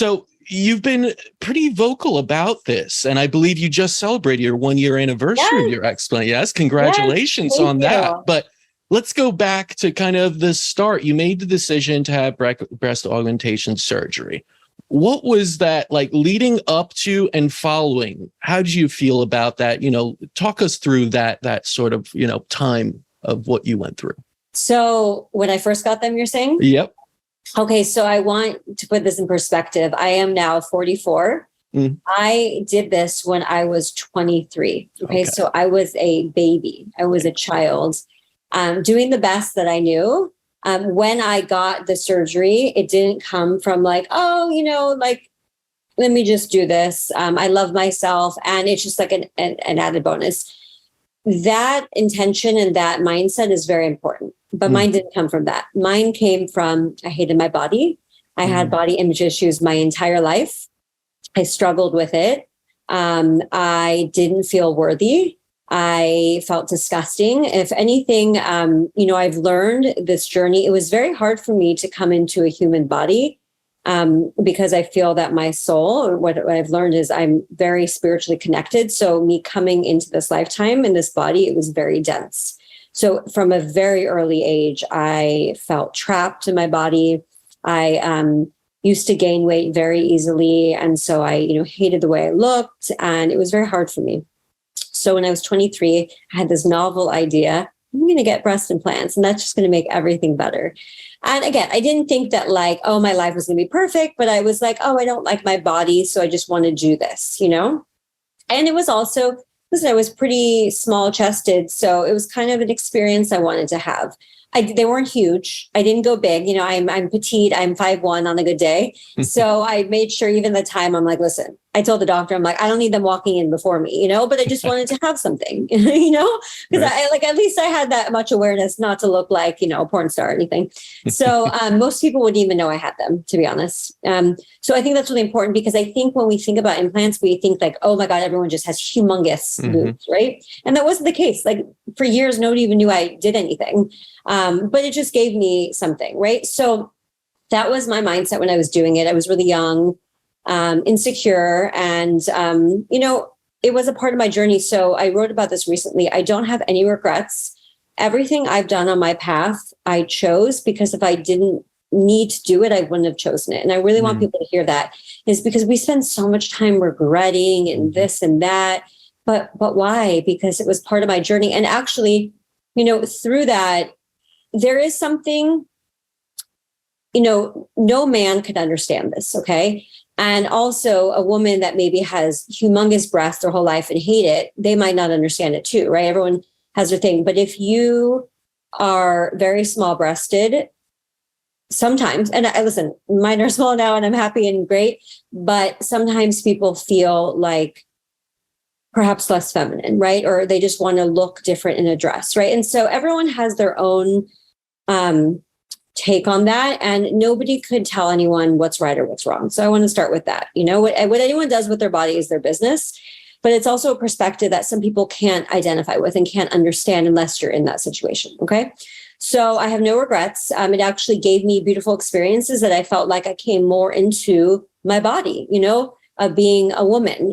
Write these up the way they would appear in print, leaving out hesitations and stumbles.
So you've been pretty vocal about this, and I believe you just celebrated your 1-year anniversary of your explant. Yes, congratulations on that. But let's go back to kind of the start. You made the decision to have breast augmentation surgery. What was that like leading up to and following? How did you feel about that? Talk us through that sort of, time of what you went through. So when I first got them, you're saying? Yep. Okay, so I want to put this in perspective. I am now 44. I did this when I was 23. Okay, so I was a baby. I was a child, doing the best that I knew. When I got the surgery, it didn't come from like, let me just do this. I love myself. And it's just like an added bonus. That intention and that mindset is very important. But mine didn't come from that. Mine came from, I hated my body. I had body image issues my entire life. I struggled with it. I didn't feel worthy. I felt disgusting. If anything, I've learned this journey. It was very hard for me to come into a human body because I feel that my soul, what I've learned is I'm very spiritually connected. So me coming into this lifetime in this body, it was very dense. So from a very early age, I felt trapped in my body. I used to gain weight very easily. And so I, hated the way I looked, and it was very hard for me. So when I was 23, I had this novel idea. I'm going to get breast implants, and that's just going to make everything better. And again, I didn't think that my life was going to be perfect, but I was like, I don't like my body. So I just want to do this, And it was also, listen, I was pretty small chested. So it was kind of an experience I wanted to have. They weren't huge. I didn't go big. I'm petite. I'm 5'1" on a good day. So I made sure even the time I'm like, listen, I told the doctor, I'm like, I don't need them walking in before me, but I just wanted to have something, because right. At least I had that much awareness not to look like, a porn star or anything. So most people wouldn't even know I had them, to be honest. So I think that's really important, because I think when we think about implants, we think like, oh my God, everyone just has humongous boobs, right? And that wasn't the case. Like for years, nobody even knew I did anything. But it just gave me something, right? So that was my mindset when I was doing it. I was really young, insecure, and, it was a part of my journey. So I wrote about this recently. I don't have any regrets. Everything I've done on my path, I chose, because if I didn't need to do it, I wouldn't have chosen it. And I really want people to hear that, is because we spend so much time regretting and this and that. But why? Because it was part of my journey. And actually, through that, there is something, no man could understand this. Okay. And also a woman that maybe has humongous breasts their whole life and hate it, they might not understand it too, right? Everyone has their thing. But if you are very small breasted, sometimes, and listen, mine are small now and I'm happy and great, but sometimes people feel like perhaps less feminine, right? Or they just want to look different in a dress, right? And so everyone has their own take on that, and nobody could tell anyone what's right or what's wrong. So I want to start with that. What anyone does with their body is their business, but it's also a perspective that some people can't identify with and can't understand unless you're in that situation. Okay. So I have no regrets. It actually gave me beautiful experiences that I felt like I came more into my body, of being a woman,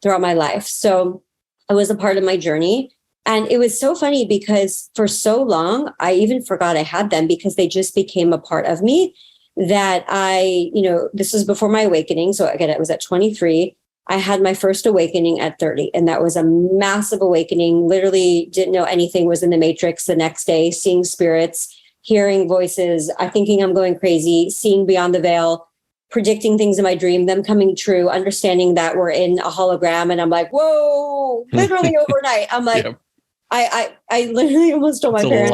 throughout my life. So it was a part of my journey. And it was so funny because for so long, I even forgot I had them, because they just became a part of me that this was before my awakening. So again, it was at 23. I had my first awakening at 30. And that was a massive awakening. Literally didn't know anything was in the matrix the next day, seeing spirits, hearing voices, thinking I'm going crazy, seeing beyond the veil, predicting things in my dream, them coming true, understanding that we're in a hologram. And I'm like, whoa, literally overnight. I'm like, yep. I literally almost told my parents,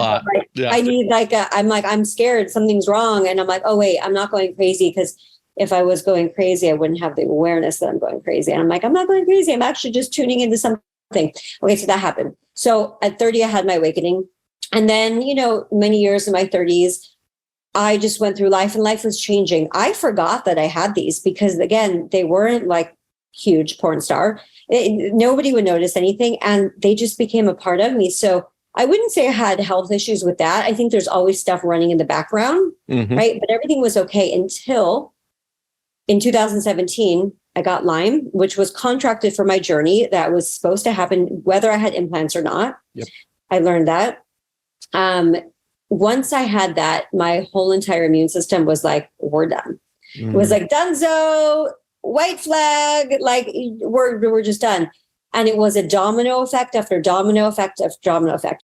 I need I'm scared something's wrong. And I'm like, oh wait, I'm not going crazy, because if I was going crazy, I wouldn't have the awareness that I'm going crazy. And I'm like, I'm not going crazy. I'm actually just tuning into something. Okay, so that happened. So at 30, I had my awakening. And then, many years in my 30s, I just went through life, and life was changing. I forgot that I had these, because again, they weren't like huge porn star. Nobody would notice anything, and they just became a part of me. So I wouldn't say I had health issues with that. I think there's always stuff running in the background, right? But everything was okay until in 2017, I got Lyme, which was contracted for my journey. That was supposed to happen whether I had implants or not. Yep. I learned that. Once I had that, my whole entire immune system was like, we're done. It was like, donezo, white flag, like we're just done. And it was a domino effect after domino effect after domino effect.